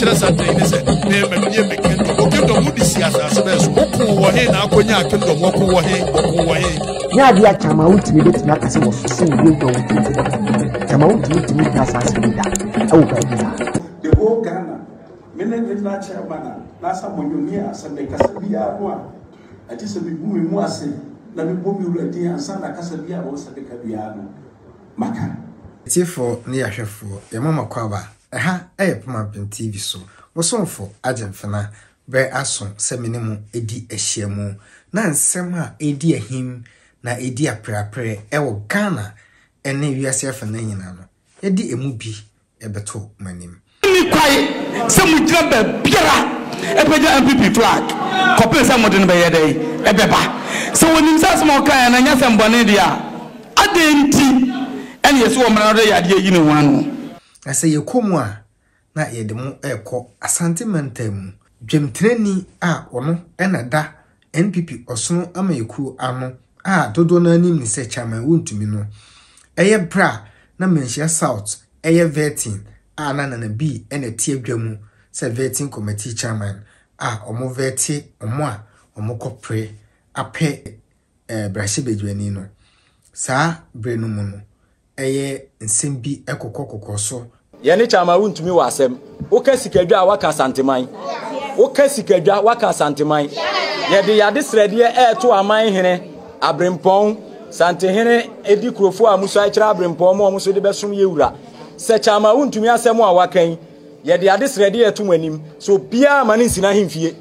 chira Santehene se me menye mekendo okendo mu di siasa sebeso oku wo he na akonya akendo woku wo he ya dia chama Wontumi betimi akase wo so we do chama Wontumi kasa asida awu ba dia the whole Ghana menen na chairman na sa monyonia sa de kasa bia ho a ati se bi mu ase na me bomi uradi ansa na kasa bia wo sa de ka bia no maka tifo ne yahwefo ye mama kwaba ha Puma TV so wosonfo agemfena bre aso seminimu edi ehyiamu na nsem a edi ahim na edi aprapre ewo Ghana ene wiase afena nyina no edi emu bi ebeto manim ni kwai se mujira ba biara ebeja MPP flag kope se modin be yedai ebeba se wonim sas mo kan na nya se mbone dia adenti ene yeso omra no ya de yi ne ho anu ase yekomu a na yedemu ekọ asante mentamu dwemtreni a ono ena da NPP osono amayeku ano a dodo na anim ni se chairman Wontumi no eye bra na Manhyia South eye vetting a na bi ena tie dwamu se vetting committee chairman a omo veti omo a omo kopre ape brahye bedwani no saa brenu mu no eye nsembi ekokokoko so yene chama Wontumi wasem woka sikadwa waka santeman woka sikadwa waka santeman yede yade srede to aman hene abrempon Santehene edi krofo a muso akira abrempon mo muso de besom yewura se chama Wontumi asem a wakan yede yade srede to manim so bia mane nsina hemfie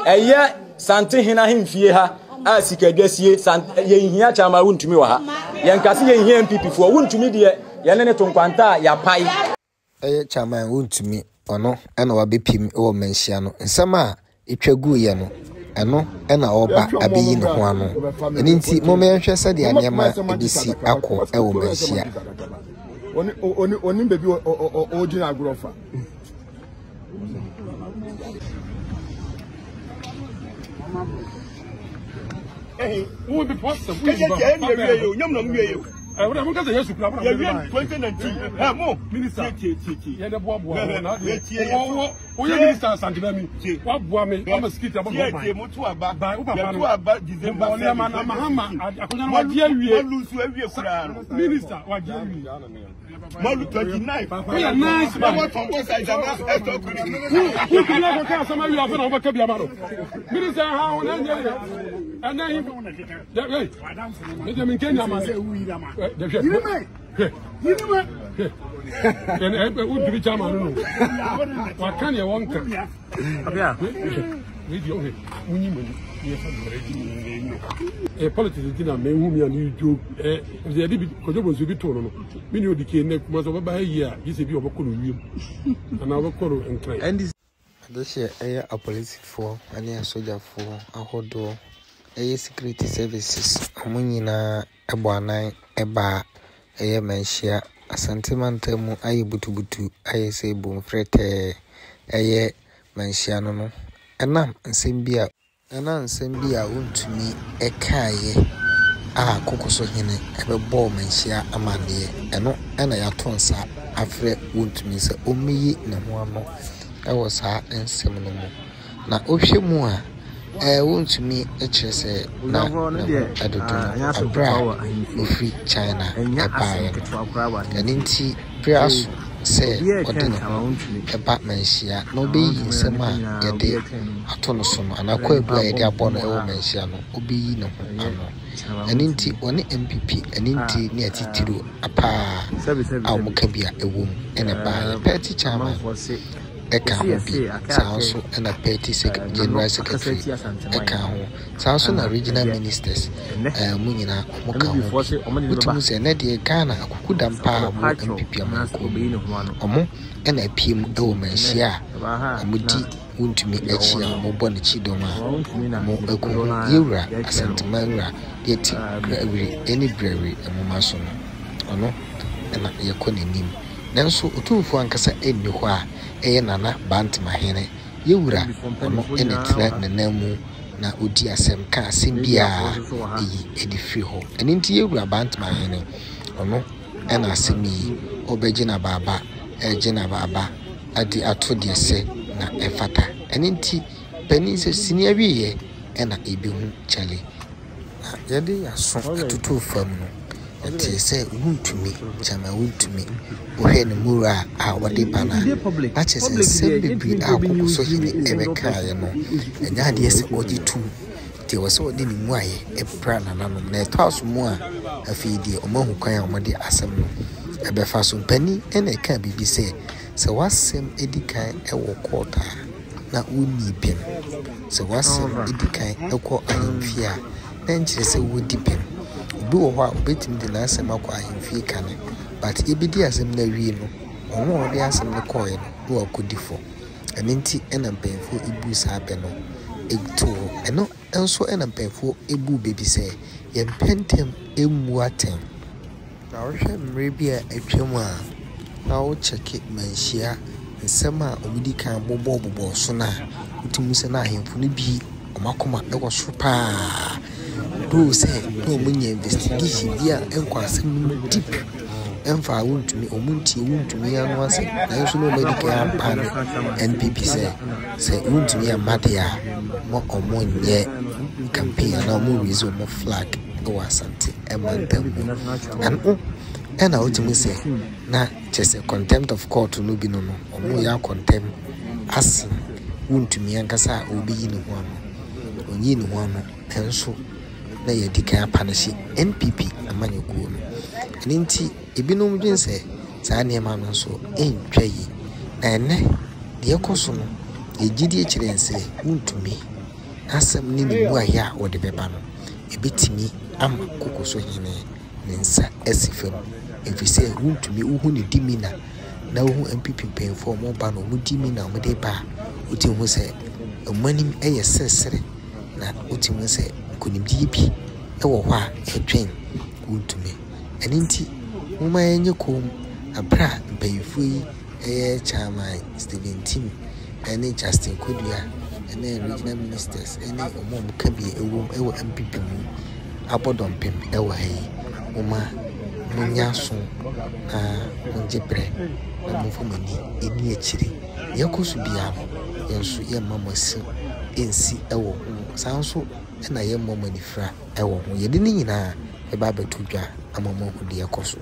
eye Santehene hemfie ha a sikadwa sie ye hia chama Wontumi wa ha yenkase ye hia MPP fo Wontumi de yene ne to nkwanta ya pai chairman Wontumi ono ena wabepim wo Manhyia no nsema etwagu ye no eno ena oba abeyi ne ho ano eni nti momenhwe se de anema edisi akọ ewo Manhyia oni bebi ojina agrofa who be possible what am going to yes, 2019. Mo minister, yeah, the boy, oh, yeah, minister, Santinami, what boy, I'm a skitter about minister, what Malu 29. We are nice, but what from both sides are who can never tell somebody you have been over Kabiamaro. Minister, how and then hey, Madam Kenya, would be chairman. What can you want? A politics in a man whom you do, the Edith was a bit told. Many decay was over by a year. This is your Bokulu and our Koro and Clay. And this year, a police for a soldier for a hot door, a security services, a munina, a boanai, a bar, a Manhyia, a sentimental, a butu, I say boom frete, a Manhyia no. Anam nsembia Wontumi ekaye a Kokosuhene ebebo Manhyia amane eno ena yatonsa afre Wontumi se omiyi ne ho ano ewo saa ensem no mu na ohwemu a Wontumi ekirese na adodo abra ofri China ebaye eninti priaso se odene eba Manhyia no beyi nsem a yede atono so no anakwa ebua yede abo no ewo Manhyia no obeyi ne ho ano eninti one MPP eninti ne atitiro apa a omukabia ewom ene ba party chairman eka ho bi sanso ena party general secretary eka ho sanso na regional ministers munyina omuka ho mutumu se na de Ghana akukuda mpa mo MPP amanko omo ena piem ewo Manhyia amudi Wontumi echi a mo bone chidoma mo eko yewura asantemanura de ti awiri eni brewery emoma so no ono ena yekonenim nanso otumfo ankasa enni ho a eye nana Bantimahene yewura ono ene tira nanamu na odi asem ka asem bia eyi edifri ho eni nti yewura Bantimahene ono ena asem yi obegina baba ejina baba ade ato de se na efata enenti pani se senior wiye ena ebihu chale yade yaso atutu fam no eti se Wontumi chama Wontumi ohwe ne mura a wade bana ache se bibri a Kokosuhene ebeka ye no enya ade se ojitu ti wose odi ni mu aye epra na nanom na etaso mu a afidi omahu kwan a omode asem no ebefa so pani ena eka bibi se wasem edikan ewo kota na woni pem se wasem edikan ekọ ahemfia na nkyere se wodi pem obi wo ho a obetim de na asem akọ ahemfie kane but ebidi asem na wie no omo ode asem ne koye no wo akodifo enenti ena mpemfo ibu sa be no egto eno enso ena mpemfo ebu bebi se yempentem emu aten na ohwe mre bi a atwam a na wo cheke Manhyia nsema obidi kan bobo so na utimu se na ahemfo no bi omakoma ewo so pa do se no munya investigation bia enko asem deep emfa Wontumi omunti Wontumi anu ase na yeso no medical pan NPP se Wontumi amade a mo omonye campaign na mo reason mo flag o asante emantam and I ultimately say, na just a contempt of court no be no omo ya contempt as Wontumi ankasa obi yi ne ho ano onyi ne ho ano enso na ye dika apanashi NPP amanyekuo no nti ebinom dwen se saa niema no so entwa yi na ene de ekoso no egidi ekire nse Wontumi asem ni ne mu aya wo de beba no ebetimi ama Kokosuhene ne nsa asifam efise Wontumi uhu ne dimina na uhu MPP penfo mo ba no mu dimina mo de ba utimu se omanim eye sesere na utimu se konimdi bi ewo ho a etwen Wontumi eninti muma yenye kom abra mpayifo yi chairman Stephen Tim ene Justin Kodua ene regional ministers ene omom kabi ewo MPP mu abodompem ewo hayi muma munya so onjebre na mufumani eni ekiri yakosu bia yenso ye mamasi ensi ewo sanso ena ye momani fra ewo ho yede ni nyina eba betudwa amamo hudi yakoso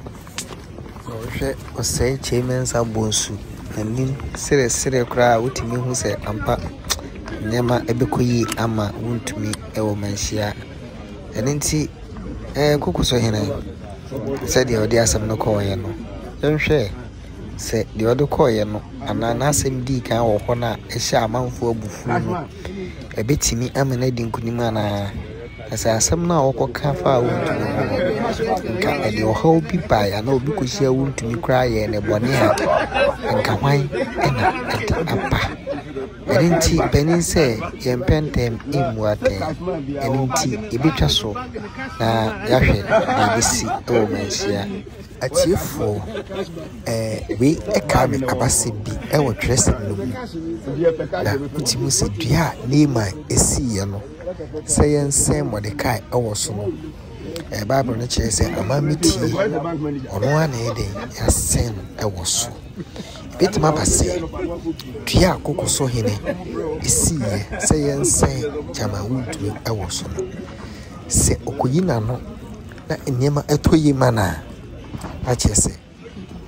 hwe osai chemensa bonsu anin sere kra wutimi hu se ampa nema ebekoyi ama Wontumi ewo Manhyia enenti Kokosuhene se de odi asem no koye no yenhwe se de odi koye no ana na asem di kan wo ho na ehya amanfo abufu no ebetimi amena di nkunima na asa asem na wokoka fa Wontumi nka ede ohaw bi ba ya na obi kohia Wontumi kra ye ne bone ha nka hwan ena apa enenti benin se yempentem imuate enenti ebetwa so na yahwe na bisi o Manhyia atiefo we ekabe abase bi ewo twese no mu na utimu se dua nema esiye no se yense Mordecai ewo so no Bible no kire se amamiti ono ana eden yasen ewo so betima base dua Kokosuhene esiye se yense chama Wontumi ewo so no se okoyina no na enyema etoyi mana achese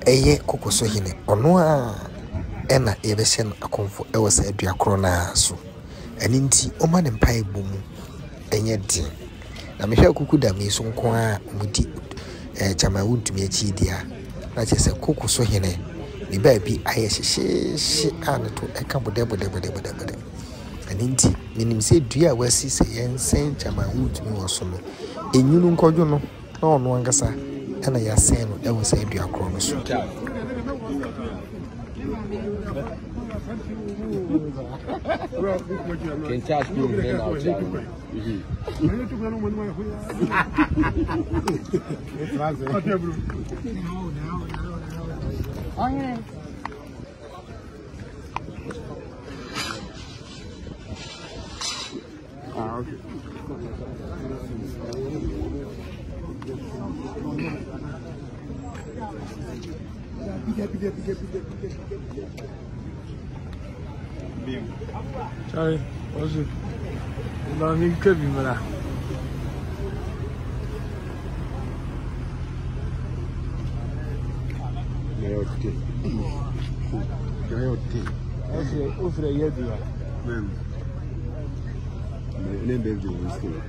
eye Kokosuhene ono a ena ebehye no akomfo ewo se adua kro na so aninti oma ne mpai bomu enye din na mehwe kukuda me so nko a mudi chama Wontumi achi dia na achese Kokosuhene ni baabi aye hyehye anato eka bode aninti minim se dua wasi se yensen chama Wontumi woso no enyunu nkodwo no na ono angasa ana yasen no ewo se dua kro no so Can charge me then I'll charge Sorry, what's it? Long you could be, man. Over the year, man. Name baby, we still.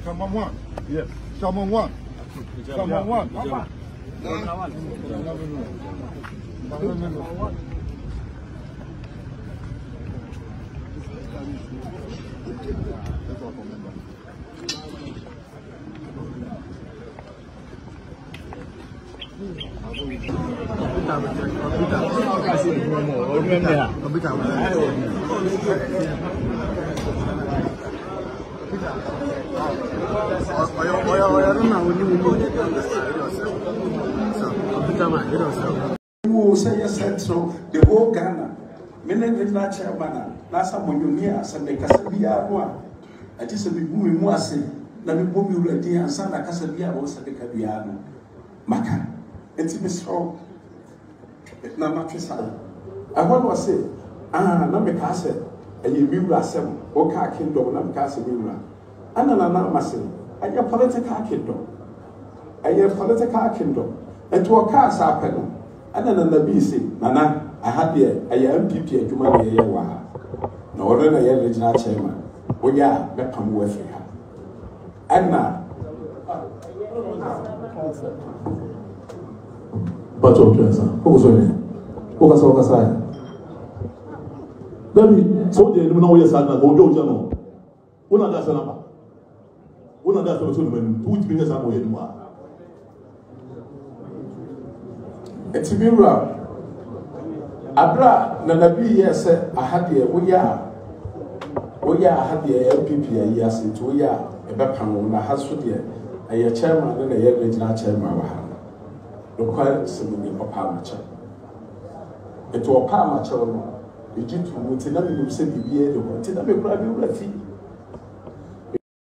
Someone one. Yes. Someone one. Someone one. Who say yes, so the whole Ghana, many chairman, Nasa Monunia, Sunday Casabia, I just be moving more say, let me boom you ready and Santa Casabia was at the Cabiano. Maka, it's Miss Hall. Namatrisal. I want to say, Namicasa, and you will assemble, Oka Kindle, Namicasa Mura. And an anonymous, and your political kingdom. And your political kingdom. And to a car sapeno. And then the BC, Nana, I had the MPP and Jumani. No other original chairman. Oh, yeah, but come with her. And now, but okay, sir. Kokosuhene. Let me so the no yes and go do jano. Una da sana. Una da so men 2 minutes am we no. Etibira Abra na nabi yes ahade we ya Oya had the MPP years into Oya, a Bapan, and a house for the a chairman and a regional chairman. Required some in Papa. It was a Palmacher. You did to Mutinami, you said, you be able to tell me,